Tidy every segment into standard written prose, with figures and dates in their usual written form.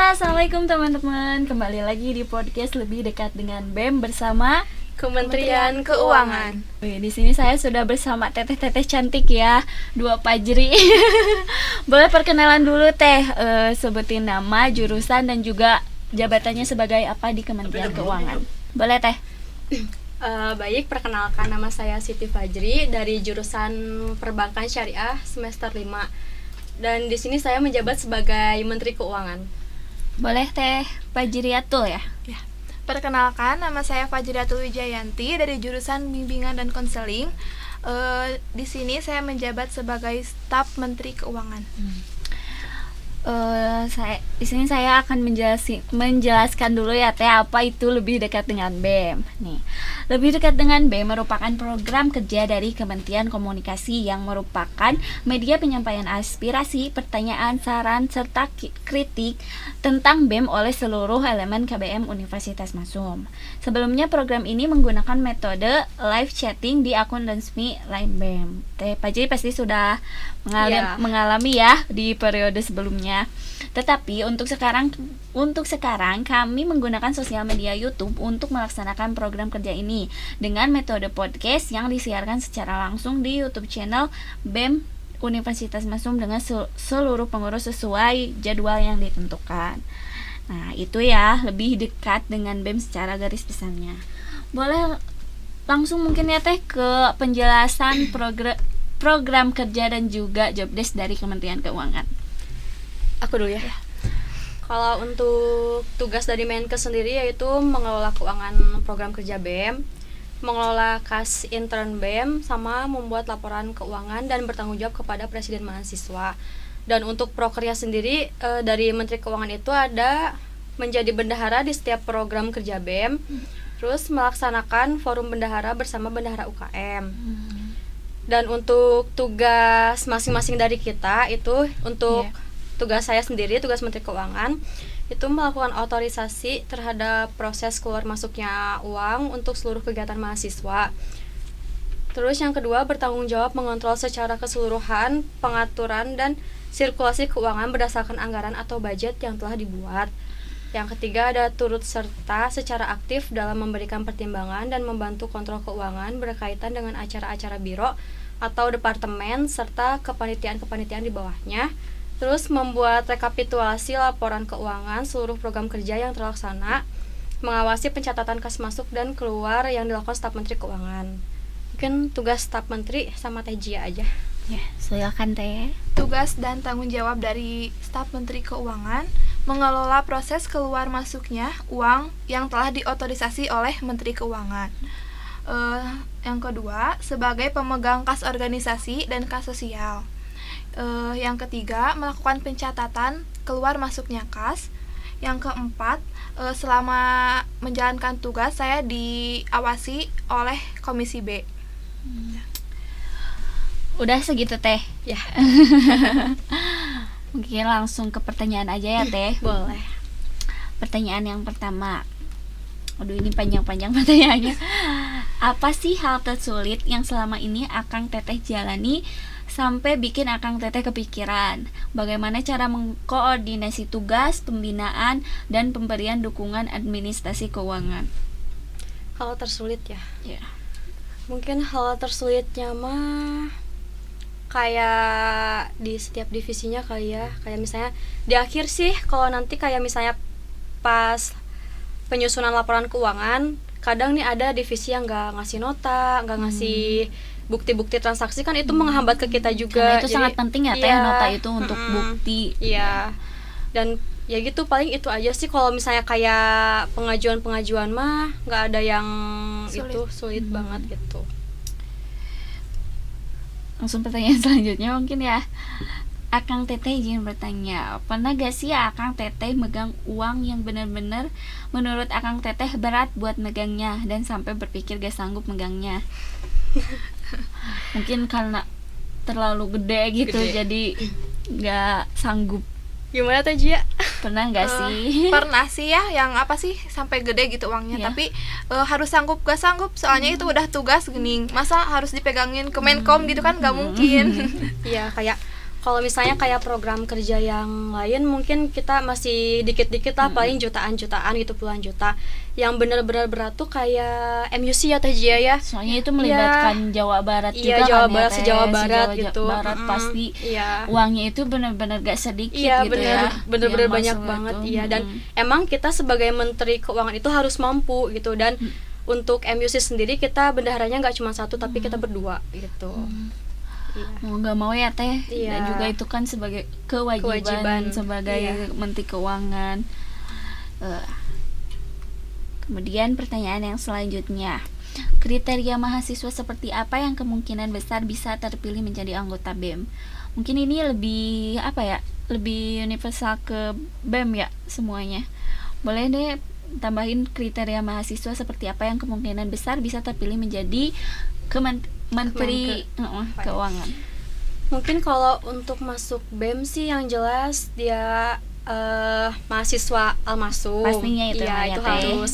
Halo, assalamualaikum teman-teman. Kembali lagi di podcast Lebih Dekat dengan BEM bersama Kementerian Keuangan. Di sini saya sudah bersama teteh-teteh cantik ya, dua Fajri. Boleh perkenalan dulu teh, sebutin nama, jurusan dan juga jabatannya sebagai apa di Kementerian Keuangan. Boleh teh? Baik, perkenalkan nama saya Siti Fajri dari jurusan Perbankan Syariah semester 5. Dan di sini saya menjabat sebagai Menteri Keuangan. Boleh teh Fajriatul ya? Ya. Perkenalkan, nama saya Fajriatul Wijayanti dari jurusan Bimbingan dan Konseling. Di sini saya menjabat sebagai staf Menteri Keuangan. Di sini saya akan menjelaskan dulu ya teh apa itu lebih dekat dengan BEM. Nih, lebih dekat dengan BEM merupakan program kerja dari Kementerian Komunikasi yang merupakan media penyampaian aspirasi, pertanyaan, saran serta kritik tentang BEM oleh seluruh elemen KBM Universitas Masum. Sebelumnya program ini menggunakan metode live chatting di akun resmi Line BEM. Teh Fajri pasti sudah mengalami ya di periode sebelumnya. Tetapi untuk sekarang kami menggunakan sosial media YouTube untuk melaksanakan program kerja ini dengan metode podcast yang disiarkan secara langsung di YouTube channel BEM Universitas Masum dengan seluruh pengurus sesuai jadwal yang ditentukan. Nah, itu ya lebih dekat dengan BEM secara garis besarnya. Boleh langsung mungkin ya teh ke penjelasan program kerja dan juga jobdesk dari Kementerian Keuangan. Aku dulu ya. Kalau untuk tugas dari Menkes sendiri yaitu mengelola keuangan program kerja BEM, mengelola kas intern BEM, sama membuat laporan keuangan dan bertanggung jawab kepada Presiden Mahasiswa. Dan untuk prokerja sendiri dari Menteri Keuangan itu ada menjadi bendahara di setiap program kerja BEM, terus melaksanakan forum bendahara bersama bendahara UKM. Dan untuk tugas masing-masing dari kita itu untuk tugas saya sendiri, tugas Menteri Keuangan itu melakukan otorisasi terhadap proses keluar masuknya uang untuk seluruh kegiatan mahasiswa. Terus yang kedua, bertanggung jawab mengontrol secara keseluruhan pengaturan dan sirkulasi keuangan berdasarkan anggaran atau budget yang telah dibuat. Yang ketiga, ada turut serta secara aktif dalam memberikan pertimbangan dan membantu kontrol keuangan berkaitan dengan acara-acara biro atau departemen serta kepanitiaan-kepanitiaan di bawahnya. Terus membuat rekapitulasi laporan keuangan seluruh program kerja yang terlaksana, mengawasi pencatatan kas masuk dan keluar yang dilakukan staf Menteri Keuangan. Mungkin tugas staf Menteri sama Teh Jia aja. Ya, silakan teh. Tugas dan tanggung jawab dari staf Menteri Keuangan mengelola proses keluar masuknya uang yang telah diotorisasi oleh Menteri Keuangan. Yang kedua, sebagai pemegang kas organisasi dan kas sosial. Yang ketiga, melakukan pencatatan keluar masuknya kas. Yang keempat, selama menjalankan tugas saya diawasi oleh Komisi B. Udah segitu teh. Ya. Mungkin langsung ke pertanyaan aja ya teh. Boleh. Pertanyaan yang pertama. Aduh, ini panjang-panjang pertanyaannya. Apa sih hal tersulit yang selama ini Akang Teteh jalani sampai bikin Akang Teteh kepikiran bagaimana cara mengkoordinasi tugas, pembinaan, dan pemberian dukungan administrasi keuangan? Hal tersulit ya? Ya. Mungkin hal tersulitnya mah kayak di setiap divisinya kali ya. Kayak misalnya di akhir sih, kalau nanti kayak misalnya pas penyusunan laporan keuangan, kadang nih ada divisi yang nggak ngasih nota, nggak ngasih bukti-bukti transaksi, kan itu menghambat ke kita juga. Karena itu sangat penting ya teh, nota itu untuk bukti. Iya. Dan ya gitu, paling itu aja sih. Kalau misalnya kayak pengajuan mah nggak ada yang sulit banget gitu. Langsung pertanyaan selanjutnya mungkin ya. Akang Teteh izin bertanya, pernah gak sih Akang Teteh megang uang yang benar-benar menurut Akang Teteh berat buat megangnya dan sampai berpikir gak sanggup megangnya? Mungkin karena terlalu gede gitu, jadi gak sanggup. Gimana Teh Jia? Pernah gak sih? Pernah sih ya, yang apa sih sampai gede gitu uangnya, tapi harus sanggup gak sanggup, soalnya itu udah tugas gini, masa harus dipegangin ke Menkom gitu kan, gak mungkin. Iya, kayak Kalau misalnya kayak program kerja yang lain mungkin kita masih dikit-dikit lah, paling jutaan-jutaan gitu, puluhan juta. Yang benar-benar berat tuh kayak MUC ya Teh Jia ya. Soalnya itu melibatkan Jawa Barat Iya, juga Jawa kan Barat, ya, se-Jawa Teh. Barat Se-Jawa gitu. Barat pasti Iya. uangnya itu benar-benar gak sedikit Iya, gitu ya. bener-bener yang banyak masuk banget. itu. Iya, dan emang kita sebagai Menteri Keuangan itu harus mampu gitu. Dan untuk MUC sendiri kita bendaharanya nggak cuma satu, tapi kita berdua gitu. Iya. Mau nggak mau ya Teh. Iya. Dan juga itu kan sebagai kewajiban sebagai Iya. Menteri Keuangan. Kemudian pertanyaan yang selanjutnya, kriteria mahasiswa seperti apa yang kemungkinan besar bisa terpilih menjadi anggota BEM? Mungkin ini lebih apa ya, lebih universal ke BEM ya semuanya. Boleh deh tambahin kriteria mahasiswa seperti apa yang kemungkinan besar bisa terpilih menjadi Menteri Keuangan. Mungkin kalau untuk masuk BEM sih yang jelas dia mahasiswa Almasum. Pastinya itu iya, ya, itu Teh. harus.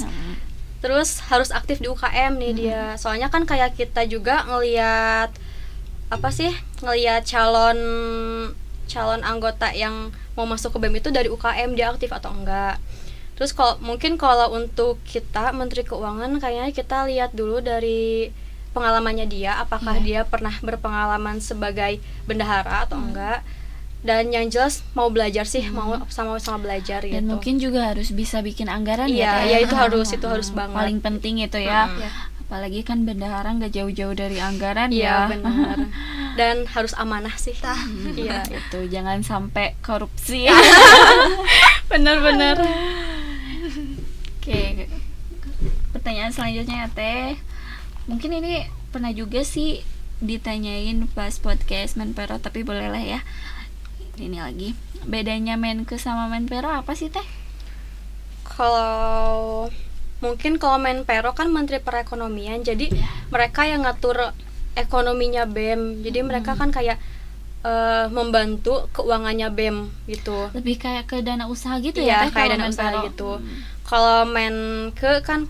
Terus harus aktif di UKM nih dia. Soalnya kan kayak kita juga ngelihat calon anggota yang mau masuk ke BEM itu dari UKM dia aktif atau enggak. Terus kalau untuk kita Menteri Keuangan kayaknya kita lihat dulu dari pengalamannya dia, apakah dia pernah berpengalaman sebagai bendahara atau enggak. Dan yang jelas mau belajar sih, mau sama belajar gitu. Dan mungkin juga harus bisa bikin anggaran Iya, ya Teh. itu harus banget. Paling penting itu ya. Iya. Apalagi kan bendahara nggak jauh-jauh dari anggaran Iya, ya. benar. Dan harus amanah sih. Iya, Itu jangan sampai korupsi. benar-benar. Oke. Pertanyaan selanjutnya ya Teh. Mungkin ini pernah juga sih ditanyain pas podcast Menpero, tapi boleh lah ya. Ini lagi. Bedanya Menkes sama Menpero apa sih Teh? Kalau Menpero kan Menteri Perekonomian, jadi mereka yang ngatur ekonominya BEM. Jadi mereka kan kayak membantu keuangannya BEM gitu. Lebih kayak ke dana usaha gitu ya Iya, Teh, kayak kalau dana usaha Menpero? gitu. Kalau Menke kan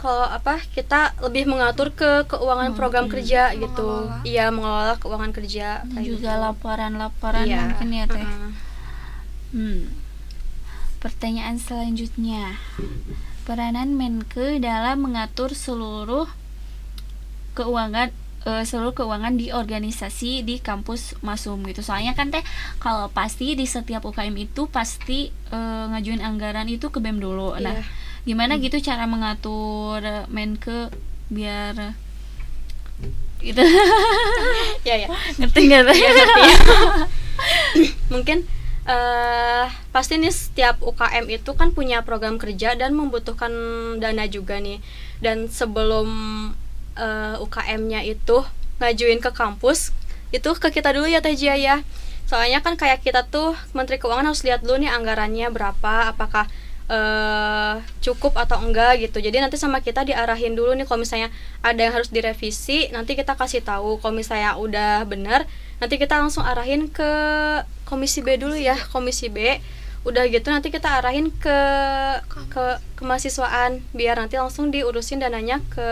kita lebih mengatur ke keuangan program kerja gitu. Mengelola. Iya, mengelola keuangan kerja Dan kayak juga gitu. laporan-laporan Iya. mungkin ya Teh. Mm-mm. Pertanyaan selanjutnya, peranan Menke dalam mengatur seluruh keuangan di organisasi di kampus Masum gitu. Soalnya kan Teh, kalau pasti di setiap UKM itu pasti ngajuin anggaran itu ke BEM dulu. Nah, Iya. gimana gitu cara mengatur Menke biar gitu? Iya, ya. Ngerti nggak Teh? Iya, ngerti. Mungkin pasti nih setiap UKM itu kan punya program kerja dan membutuhkan dana juga nih. Dan sebelum UKM-nya itu ngajuin ke kampus, itu ke kita dulu ya Teh Jia ya. Soalnya kan kayak kita tuh Menteri Keuangan harus lihat dulu nih anggarannya berapa, apakah cukup atau enggak gitu. Jadi nanti sama kita diarahin dulu nih, kalau misalnya ada yang harus direvisi, nanti kita kasih tahu. Kalau misalnya udah benar, nanti kita langsung arahin ke Komisi B dulu ya, Komisi B. Udah gitu nanti kita arahin ke kemahasiswaan biar nanti langsung diurusin dananya ke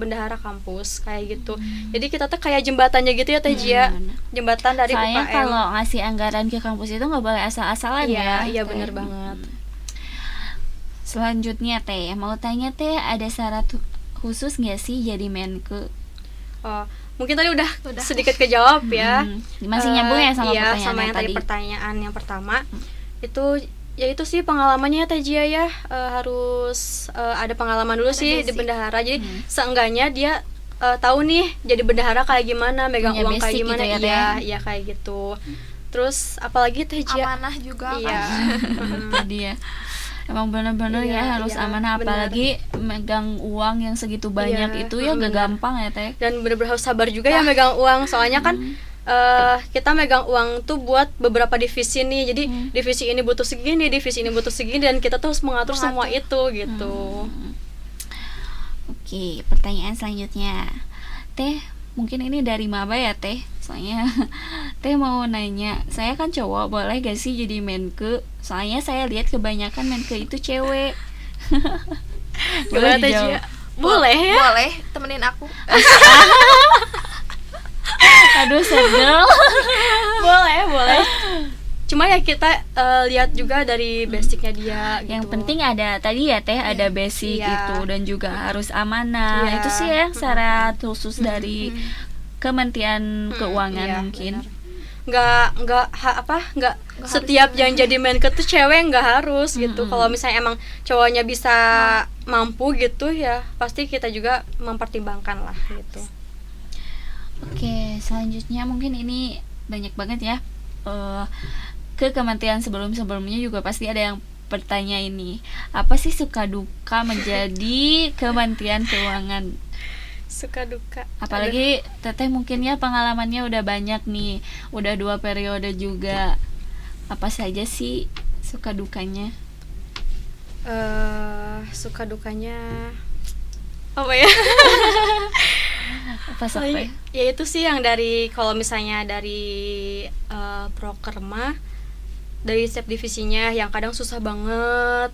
bendahara kampus kayak gitu. Jadi kita tuh kayak jembatannya gitu ya Teh Jia. Jembatan dari Soalnya UKM. kalau ngasih anggaran ke kampus itu nggak boleh asal-asalan ya. Iya Teh. benar banget. Selanjutnya Teh, mau tanya Teh, ada syarat khusus nggak sih jadi Menke? Oh, mungkin tadi udah sedikit kejawab ya. Masih nyambung ya sama iya, pertanyaan sama yang tadi tadi. pertanyaan yang pertama. Itu sih pengalamannya Teh Jia ya, harus ada pengalaman dulu sih di bendahara. Jadi seenggaknya dia tahu nih jadi bendahara kayak gimana, megang Punya uang kayak basic gimana. gitu ya, Iya, Teh. iya kayak gitu. Terus apalagi Teh Jia? Amanah juga Iya. kan. Itu dia. Emang bener-bener Iya, ya harus iya, amanah, bener. apalagi megang uang yang segitu banyak Iya, itu ya gak bener. gampang ya Teh. Dan bener-bener harus sabar juga ya megang uang. Soalnya kan kita megang uang tuh buat beberapa divisi nih. Jadi divisi ini butuh segini, divisi ini butuh segini, dan kita tuh harus mengatur semua itu gitu. Oke, pertanyaan selanjutnya, Teh, mungkin ini dari maba ya Teh. Soalnya Teh mau nanya, saya kan cowok, boleh gak sih jadi Menke? Soalnya saya lihat kebanyakan Menke itu cewek. Boleh Teh dijawab. Jia? Boleh ya? Boleh temenin aku. Aduh, sad girl. Boleh. Cuma ya kita lihat juga dari basicnya dia gitu. Yang penting ada tadi ya Teh, ada basic Iya. itu dan juga harus amanah. Iya. Itu sih ya syarat khusus dari Kementerian Keuangan Iya, mungkin. benar. Nggak setiap yang jadi Menkeu tuh cewek, nggak harus gitu. Kalau misalnya emang cowoknya bisa mampu gitu ya pasti kita juga mempertimbangkan lah gitu. Oke, selanjutnya mungkin ini banyak banget ya. Ke kementerian sebelumnya juga pasti ada yang bertanya ini. Apa sih suka duka menjadi Kementerian Keuangan? Suka duka. Apalagi Teteh mungkin ya pengalamannya udah banyak nih. Udah 2 periode juga. Apa saja sih suka dukanya? Suka dukanya apa ya? Apa sampai? Ya itu sih yang dari kalau misalnya dari prokerma dari setiap divisinya yang kadang susah banget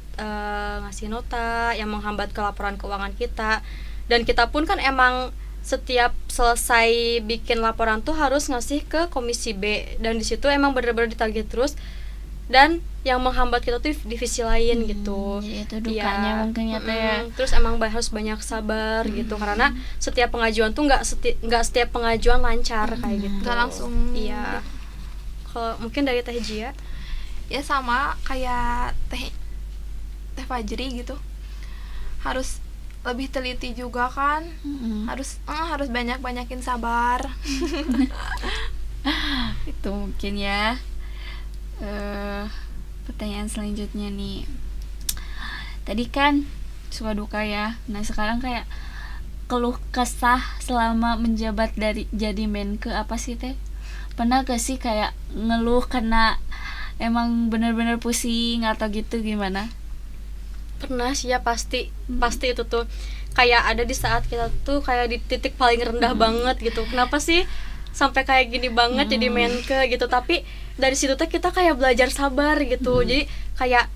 ngasih nota yang menghambat ke laporan keuangan kita, dan kita pun kan emang setiap selesai bikin laporan tuh harus ngasih ke komisi B, dan di situ emang bener-bener ditagih terus, dan yang menghambat kita tuh divisi lain gitu. Jadi itu dukanya Iya. mungkin ya Teh ya. Terus emang harus banyak sabar gitu, karena setiap pengajuan tuh nggak setiap pengajuan lancar kayak gitu. Nggak langsung. Iya. Kalau mungkin dari Teh Jia, Ya sama kayak Teh Fajri gitu, harus lebih teliti juga kan, harus banyakin sabar. Itu mungkin ya. Pertanyaan selanjutnya nih. Tadi kan suka duka ya. Nah, sekarang kayak keluh kesah selama menjabat dari jadi Menkeu apa sih Teh? Pernah gak sih kayak ngeluh karena emang bener-bener pusing atau gitu gimana? pernah sih ya pasti itu tuh kayak ada di saat kita tuh kayak di titik paling rendah banget gitu. Kenapa sih sampai kayak gini banget jadi Menkeu gitu, tapi dari situ tuh kita kayak belajar sabar gitu. Jadi kayak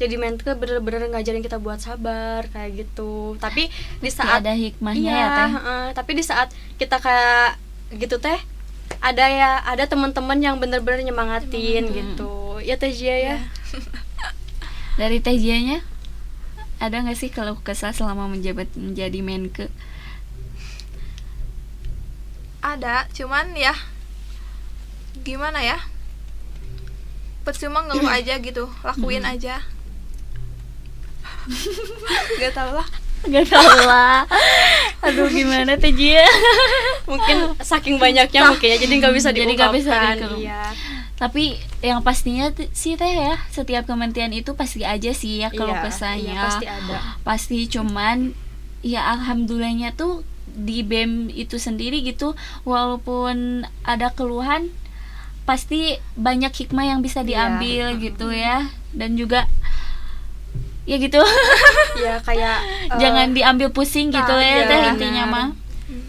jadi Menkeu bener-bener ngajarin kita buat sabar kayak gitu. Tapi di saat ada hikmahnya iya, ya Teh. tapi di saat kita kayak gitu Teh ada teman-teman yang bener-bener nyemangatin gitu ya Teh Jia ya. Dari Teh Jia-nya ada nggak sih keluh kesah selama menjabat menjadi Menkeu? Ada, cuman ya gimana ya, percuma ngeluh aja gitu, lakuin aja. Gak tau lah. Gak tau lah. Aduh gimana Teh Jia? Mungkin saking banyaknya mungkin ya jadi nggak bisa Jadi nggak bisa diungkapkan. diungkap. Iya. Tapi yang pastinya sih Teh ya, setiap kementerian itu pasti aja sih ya keluh Iya, kesahnya. iya, pasti ada. Pasti, cuman ya alhamdulillahnya tuh di BEM itu sendiri gitu, walaupun ada keluhan pasti banyak hikmah yang bisa diambil gitu ya. Dan juga ya gitu. Ya kayak Jangan diambil pusing gitu ya iya, Teh intinya benar. mah.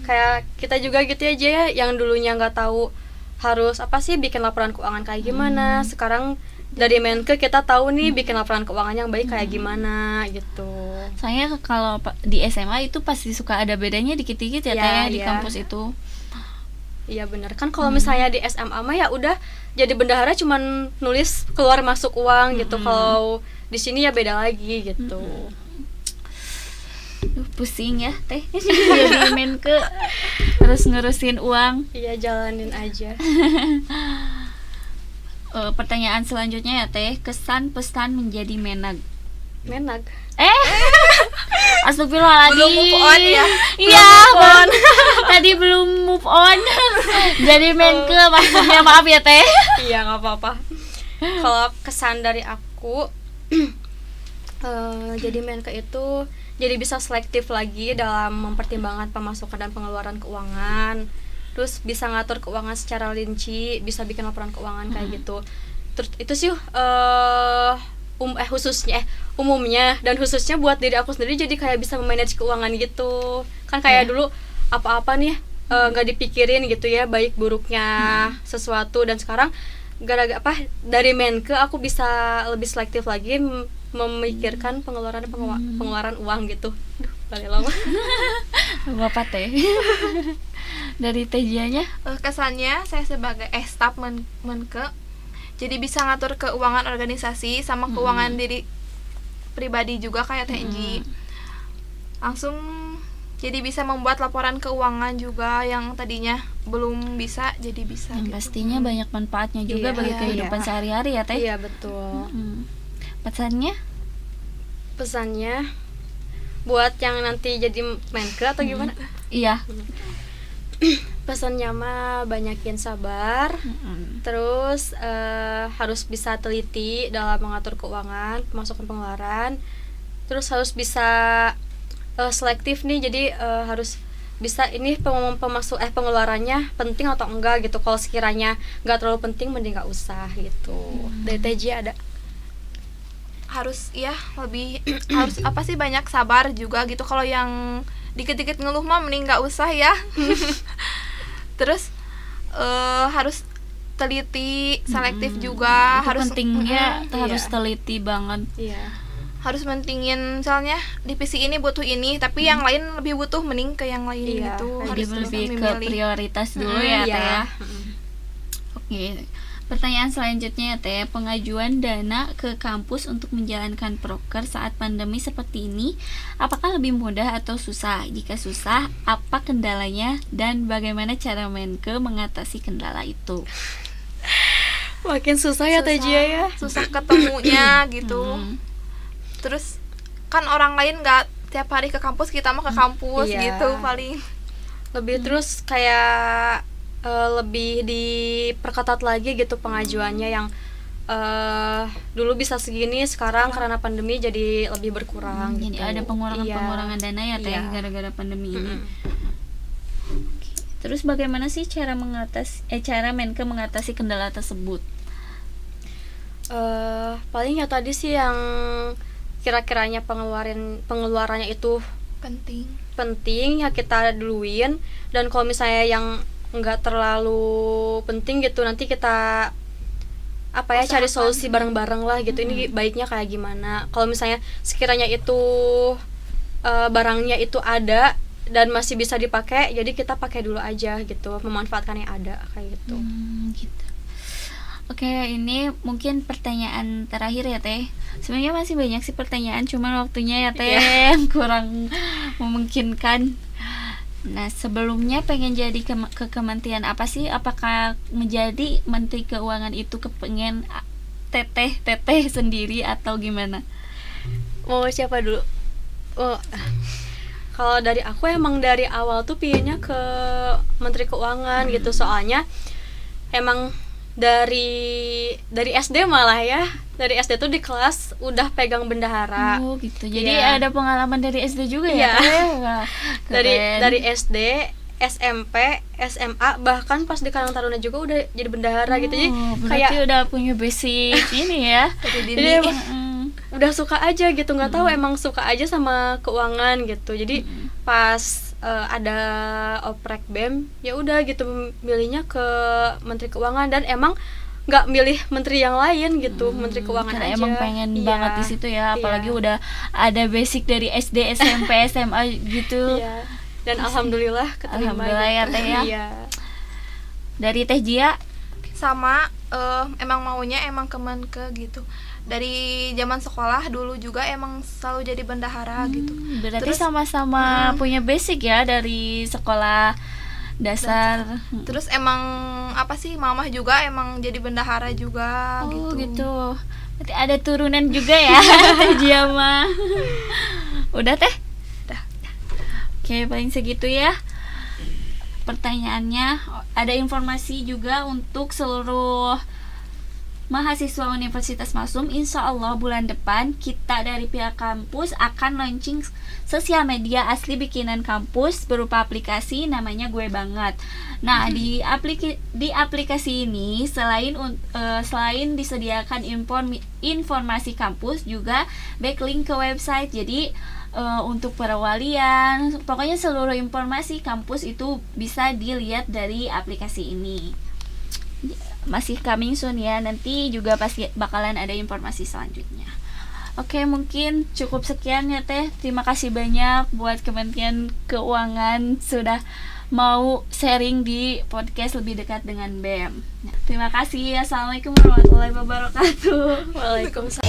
Kayak kita juga gitu aja ya yang dulunya nggak tahu harus apa sih bikin laporan keuangan kayak gimana. Sekarang dari Menkeu kita tahu nih bikin laporan keuangan yang baik kayak gimana gitu. Soalnya kalau di SMA itu pasti suka ada bedanya dikit-dikit ya Iya, Teh ya, di iya. kampus itu. Iya benar kan, kalau misalnya di SMA mah ya udah jadi bendahara cuman nulis keluar masuk uang gitu. Kalau di sini ya beda lagi gitu. Pusing ya Teh jadi Menkeu terus ngurusin uang. Iya jalanin aja. Pertanyaan selanjutnya ya Teh, kesan pesan menjadi Menag. Menag. Astagfirullahaladzim. Belum move on ya? Iya tadi belum move on. Jadi Menkeu maksudnya, maaf ya Teh. Iya nggak apa-apa. Kalau kesan dari aku jadi Menkeu itu jadi bisa selektif lagi dalam mempertimbangkan pemasukan dan pengeluaran keuangan. Terus bisa ngatur keuangan secara rinci, bisa bikin laporan keuangan kayak gitu. Terus itu sih umumnya dan khususnya buat diri aku sendiri, jadi kayak bisa memanage keuangan gitu. Kan kayak dulu apa-apa nih nggak dipikirin gitu ya baik buruknya sesuatu, dan sekarang gara-gara dari Menkeu aku bisa lebih selektif lagi memikirkan pengeluaran uang gitu. Duh, balik lama. Bapak Teh. Dari Teh Jia-nya? Kesannya saya sebagai staf Menkeu jadi bisa ngatur keuangan organisasi sama keuangan diri pribadi juga kayak TNG. Langsung jadi bisa membuat laporan keuangan juga yang tadinya belum bisa jadi bisa. Yang gitu. pastinya banyak manfaatnya juga Iya, bagi iya, kehidupan iya. sehari-hari ya Teh. Iya betul. Pesannya? Pesannya buat yang nanti jadi Menke atau gimana? Iya. Pesannya mah banyakin sabar, terus harus bisa teliti dalam mengatur keuangan, pemasukan pengeluaran, terus harus bisa selektif nih, jadi harus bisa ini pengeluarannya penting atau enggak gitu. Kalau sekiranya nggak terlalu penting mending nggak usah gitu. Dari TJ ada Harus ya lebih harus apa sih banyak sabar juga gitu. Kalau yang dikit-dikit ngeluh mah mending nggak usah ya. Terus harus teliti, selektif juga, Itu harus pentingnya Mm-mm, harus iya. teliti banget. iya. harus mentingin misalnya divisi ini butuh ini tapi yang lain lebih butuh mending ke yang lain Iya, gitu. Jadi Harus bisa lebih ke memilih. prioritas dulu ya Teh ya. Mm-mm. Oke. Pertanyaan selanjutnya ya Teh, pengajuan dana ke kampus untuk menjalankan proker saat pandemi seperti ini, apakah lebih mudah atau susah? Jika susah, apa kendalanya dan bagaimana cara Menke mengatasi kendala itu? Makin susah ya TJ ya. Susah ketemunya gitu. Terus kan orang lain nggak tiap hari ke kampus, kita mah ke kampus Iya. gitu paling. Lebih terus kayak lebih diperketat lagi gitu pengajuannya yang dulu bisa segini, sekarang karena pandemi jadi lebih berkurang Jadi gitu. ada pengurangan dana ya Teh Iya. gara-gara pandemi ini. Mm-mm. Terus bagaimana sih cara Menke mengatasi kendala tersebut? Paling ya tadi sih yang kira-kiranya pengeluarannya itu penting ya kita duluin, dan kalau misalnya yang nggak terlalu penting gitu nanti kita cari solusi bareng-bareng lah gitu. Ini baiknya kayak gimana, kalau misalnya sekiranya itu barangnya itu ada dan masih bisa dipakai, jadi kita pakai dulu aja gitu, memanfaatkan yang ada kayak gitu. Gitu. Oke, ini mungkin pertanyaan terakhir ya Teh. Sebenarnya masih banyak sih pertanyaan, cuman waktunya ya Teh yang kurang memungkinkan. Nah, sebelumnya pengen jadi ke kementerian apa sih? Apakah menjadi Menteri Keuangan itu kepengen teteh sendiri atau gimana? Mau siapa dulu? Kalau dari aku emang dari awal tuh pilihnya ke Menteri Keuangan gitu, soalnya emang dari SD malah ya, dari SD tuh di kelas udah pegang bendahara. Oh gitu. Jadi Iya. ada pengalaman dari SD juga Iya. ya Teh? Wah, keren. dari SD, SMP, SMA, bahkan pas di Karang Taruna juga udah jadi bendahara gitu. Jadi berarti kayak udah punya basic ini ya. jadi emang udah suka aja gitu, nggak tahu emang suka aja sama keuangan gitu. Jadi pas ada oprek BEM ya udah gitu milihnya ke Menteri Keuangan, dan emang nggak milih menteri yang lain gitu, Menteri Keuangan karena aja. emang pengen Iya. banget di situ ya, apalagi Iya. udah ada basic dari SD, SMP, SMA gitu. Iya. Dan alhamdulillah keterima. Alhamdulillah ya, gitu. Teh ya. Iya. Dari Teh Jia, Sama emang maunya emang Kemenke gitu. Dari zaman sekolah dulu juga emang selalu jadi bendahara gitu. berarti Terus sama-sama punya basic ya dari sekolah dasar. terus emang apa sih, mamah juga emang jadi bendahara juga Oh gitu. gitu. Berarti ada turunan juga ya Teh Jia mah. Udah Teh? Udah. Oke, paling segitu ya pertanyaannya. Ada informasi juga untuk seluruh mahasiswa Universitas Masum. Insya Allah bulan depan kita dari pihak kampus akan launching sosial media asli bikinan kampus berupa aplikasi namanya Gue Banget. Nah, di aplikasi ini selain disediakan informasi kampus, juga backlink ke website. Jadi untuk perwalian, pokoknya seluruh informasi kampus itu bisa dilihat dari aplikasi ini. Masih coming soon ya, nanti juga pasti bakalan ada informasi selanjutnya. Oke, mungkin cukup sekian ya Teh. Terima kasih banyak buat Kementerian Keuangan sudah mau sharing di podcast lebih dekat dengan BEM. Terima kasih. Assalamualaikum warahmatullahi wabarakatuh. Waalaikumsalam.